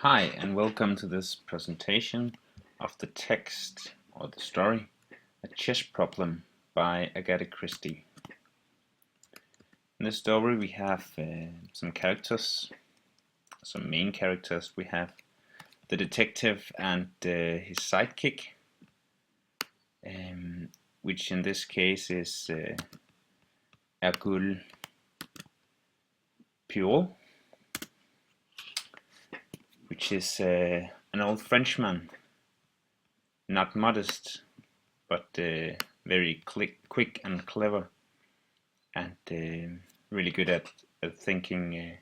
Hi, and welcome to this presentation of the text or the story, A Chess Problem by Agatha Christie. In this story we have some characters, some main characters. We have the detective and his sidekick, which in this case is Hercule Poirot, which is an old Frenchman, not modest, but very quick and clever, and really good at thinking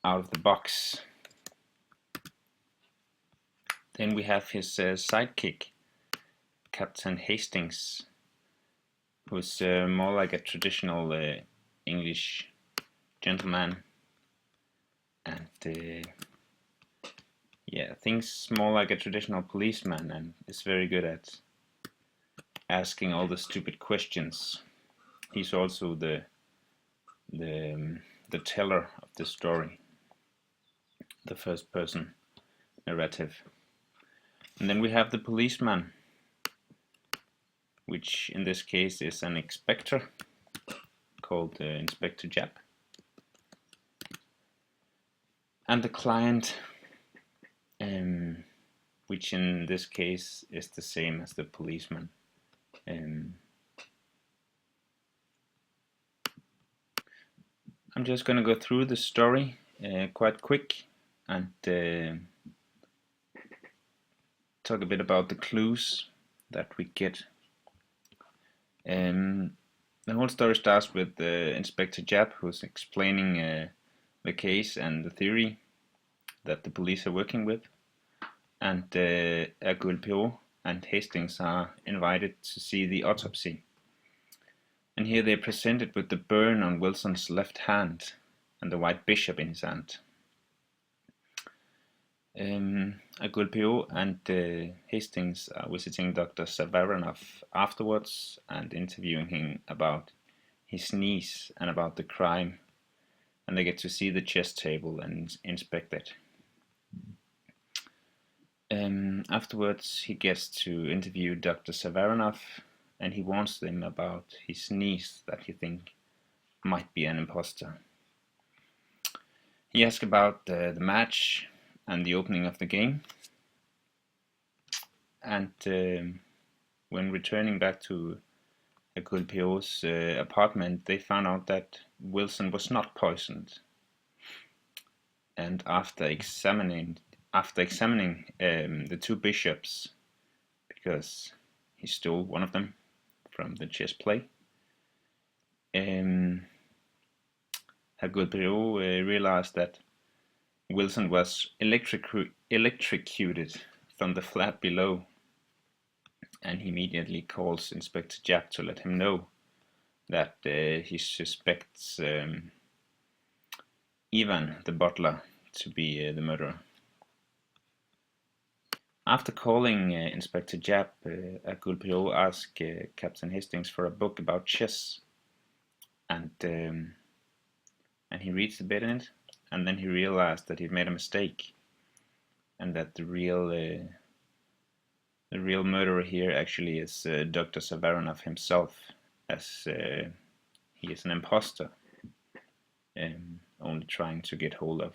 out of the box. Then we have his sidekick, Captain Hastings, who's more like a traditional English gentleman, and thinks more like a traditional policeman, and is very good at asking all the stupid questions. He's also the teller of the story, the first person narrative. And then we have the policeman, which in this case is an inspector called Inspector Japp. And the client, which in this case is the same as the policeman. I'm just going to go through the story quite quick and talk a bit about the clues that we get. The whole story starts with Inspector Japp, who's explaining the case and the theory that the police are working with, and Hercule Poirot and Hastings are invited to see the autopsy. And here they're presented with the burn on Wilson's left hand and the white bishop in his hand. Hercule Poirot and Hastings are visiting Dr. Savarinov afterwards and interviewing him about his niece and about the crime, and they get to see the chess table and inspect it. Afterwards he gets to interview Dr. Savarinov, and he warns them about his niece that he thinks might be an imposter. He asks about the match and the opening of the game, and when returning back to Hercule Poirot's apartment, they found out that Wilson was not poisoned. And after examining the two bishops, because he stole one of them from the chess play, Hercule Poirot realized that Wilson was electrocuted from the flat below, and he immediately calls Inspector Japp to let him know that he suspects Ivan, the butler, to be the murderer. After calling Inspector Japp, Hercule Poirot asks Captain Hastings for a book about chess, and he reads a bit in it, and then he realized that he'd made a mistake, and that the real murderer here actually is Dr. Savarinov himself, as he is an imposter, only trying to get hold of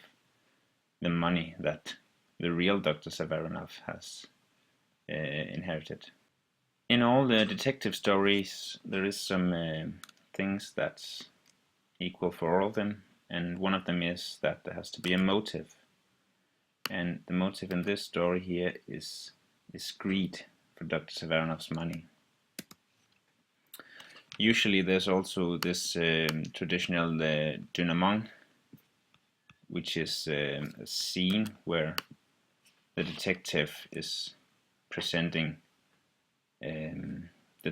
the money that the real Dr. Savarinov has inherited. In all the detective stories, there is some things that's equal for all of them, and one of them is that there has to be a motive. And the motive in this story here is greed for Dr. Savarinov's money. Usually there's also this traditional denouement, which is a scene where the detective is presenting the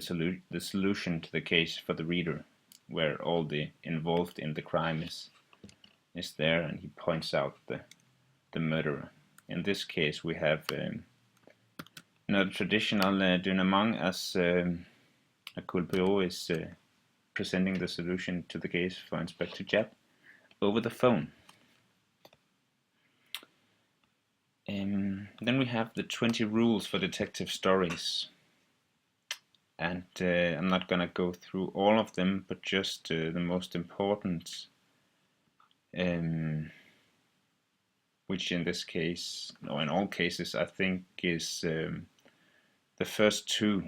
solution to the case for the reader, where all the involved in the crime is there, and he points out the murderer. In this case we have not a traditional denouement, as Hercule Poirot is presenting the solution to the case for Inspector Japp over the phone. Then we have the 20 rules for detective stories. And I'm not gonna go through all of them, but just the most important, which in this case, or in all cases, I think is the first two,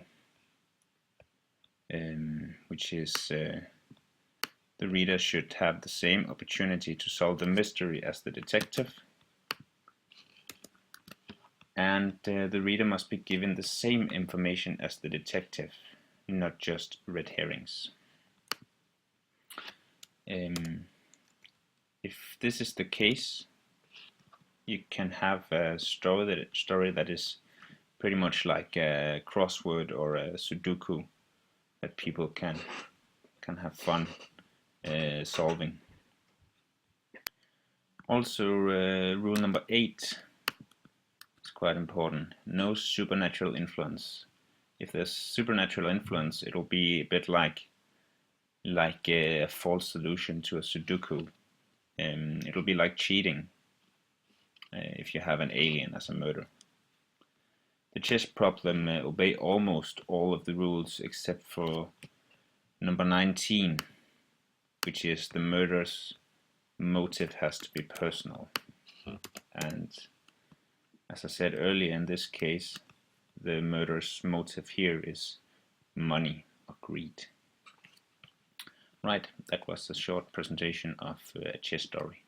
which is the reader should have the same opportunity to solve the mystery as the detective, and the reader must be given the same information as the detective, not just red herrings. If this is the case, you can have a story that is pretty much like a crossword or a Sudoku that people can have fun solving. Also, rule number 8 is quite important. No supernatural influence. If there's supernatural influence, it'll be a bit like a false solution to a Sudoku. It'll be like cheating if you have an alien as a murderer. The chess problem obey almost all of the rules except for number 19, which is the murderer's motive has to be personal. And as I said earlier, in this case, the murderer's motive here is money or greed. Right, that was a short presentation of a chess story.